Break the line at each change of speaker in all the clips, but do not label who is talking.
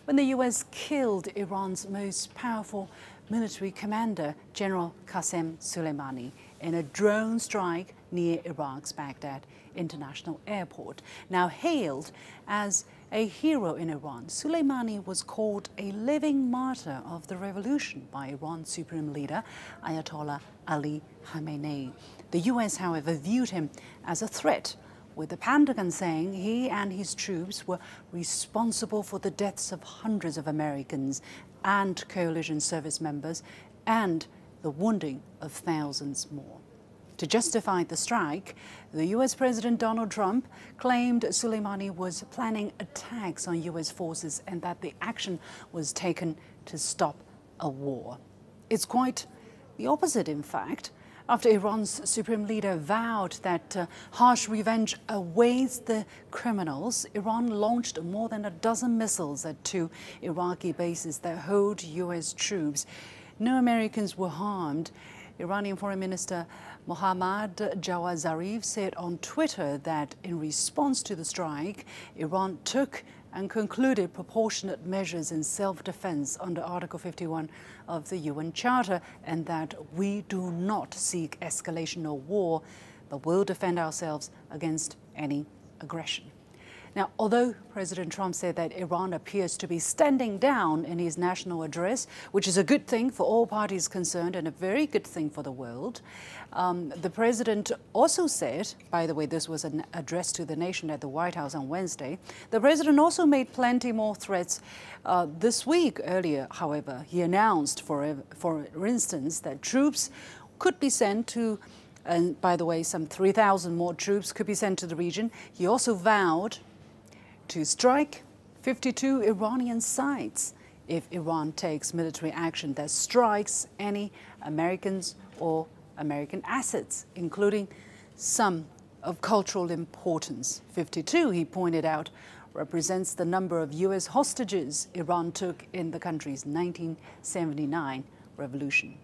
when the U.S. killed Iran's most powerful military commander, General Qasem Soleimani, in a drone strike near Iraq's Baghdad International Airport. Now hailed as a hero in Iran, Soleimani was called a living martyr of the revolution by Iran's supreme leader, Ayatollah Ali Khamenei. The U.S., however, viewed him as a threat, with the Pentagon saying he and his troops were responsible for the deaths of hundreds of Americans and coalition service members and the wounding of thousands more. To justify the strike, the U.S. President Donald Trump claimed Soleimani was planning attacks on U.S. forces and that the action was taken to stop a war. It's quite the opposite, in fact. After Iran's supreme leader vowed that harsh revenge awaits the criminals, Iran launched more than a dozen missiles at 2 Iraqi bases that hold U.S. troops. No Americans were harmed. Iranian Foreign Minister Mohammad Jawad Zarif said on Twitter that in response to the strike, Iran took and concluded proportionate measures in self-defense under Article 51 of the UN Charter, and that we do not seek escalation or war, but will defend ourselves against any aggression. Now, although President Trump said that Iran appears to be standing down in his national address, which is a good thing for all parties concerned and a very good thing for the world, the president also said, by the way, this was an address to the nation at the White House on Wednesday, the president also made plenty more threats this week. Earlier, however, he announced, for instance, that troops could be sent to, and by the way, some 3,000 more troops could be sent to the region. He also vowed to strike 52 Iranian sites if Iran takes military action that strikes any Americans or American assets, including some of cultural importance. 52, he pointed out, represents the number of U.S. hostages Iran took in the country's 1979 revolution.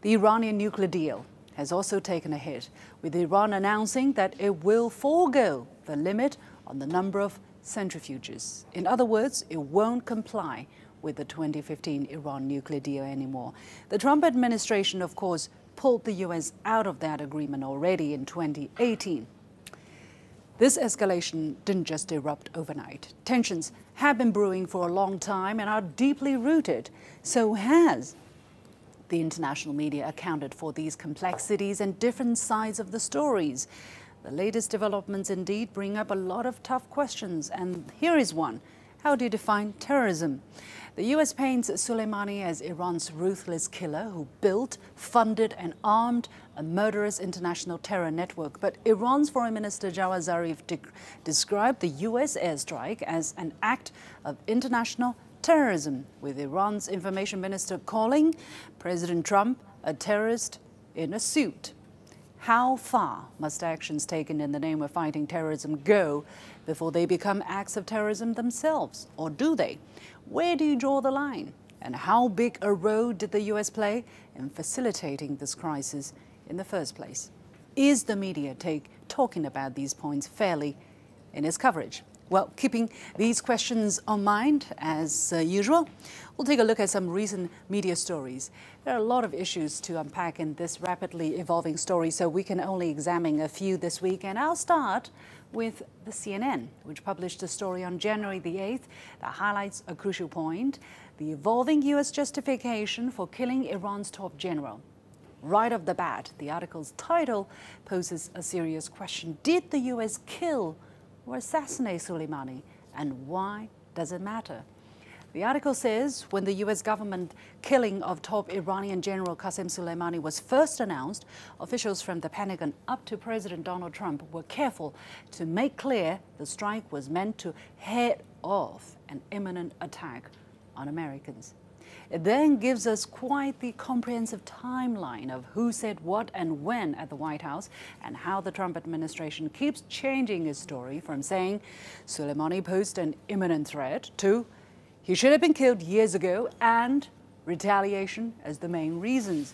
The Iranian nuclear deal has also taken a hit, with Iran announcing that it will forego the limit on the number of centrifuges. In other words, it won't comply with the 2015 Iran nuclear deal anymore. The Trump administration, of course, pulled the U.S. out of that agreement already in 2018. This escalation didn't just erupt overnight. Tensions have been brewing for a long time and are deeply rooted. So has the international media accounted for these complexities and different sides of the stories. The latest developments indeed bring up a lot of tough questions, and here is one. How do you define terrorism? The U.S. paints Soleimani as Iran's ruthless killer who built, funded and armed a murderous international terror network. But Iran's Foreign Minister Jawad Zarif described the U.S. airstrike as an act of international terrorism, with Iran's information minister calling President Trump a terrorist in a suit. How far must actions taken in the name of fighting terrorism go before they become acts of terrorism themselves? Or do they? Where do you draw the line? And how big a role did the U.S. play in facilitating this crisis in the first place? Is the media talking about these points fairly in its coverage? Well, keeping these questions on mind, as usual, we'll take a look at some recent media stories. There are a lot of issues to unpack in this rapidly evolving story, so we can only examine a few this week. And I'll start with the CNN, which published a story on January the 8th that highlights a crucial point: the evolving U.S. justification for killing Iran's top general. Right off the bat, the article's title poses a serious question. Did the U.S. kill or assassinate Soleimani, and why does it matter? The article says when the U.S. government killing of top Iranian General Qasem Soleimani was first announced, officials from the Pentagon up to President Donald Trump were careful to make clear the strike was meant to head off an imminent attack on Americans. It then gives us quite the comprehensive timeline of who said what and when at the White House, and how the Trump administration keeps changing its story from saying Soleimani posed an imminent threat to he should have been killed years ago and retaliation as the main reasons.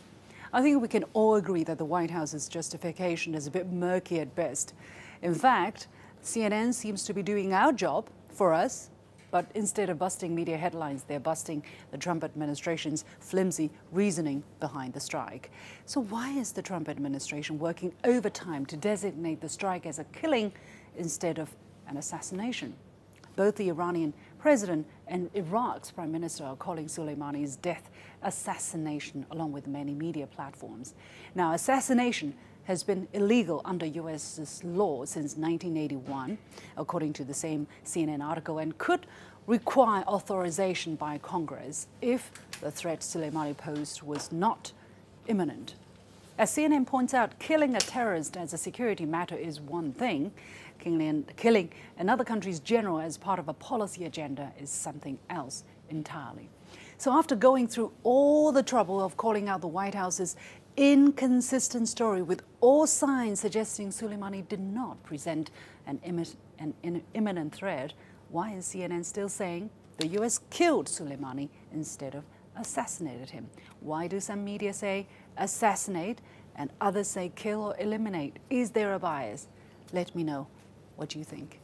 I think we can all agree that the White House's justification is a bit murky at best. In fact, CNN seems to be doing our job for us But instead of busting media headlines, they're busting the Trump administration's flimsy reasoning behind the strike. So why is the Trump administration working overtime to designate the strike as a killing instead of an assassination? Both the Iranian president and Iraq's prime minister are calling Soleimani's death assassination, along with many media platforms. Now, assassination has been illegal under U.S. law since 1981, according to the same CNN article, and could require authorization by Congress if the threat Soleimani posed was not imminent. As CNN points out, killing a terrorist as a security matter is one thing. Killing another country's general as part of a policy agenda is something else entirely. So after going through all the trouble of calling out the White House's inconsistent story with all signs suggesting Soleimani did not present an imminent threat, why is CNN still saying the U.S. killed Soleimani instead of assassinated him? Why do some media say assassinate and others say kill or eliminate? Is there a bias? Let me know what you think.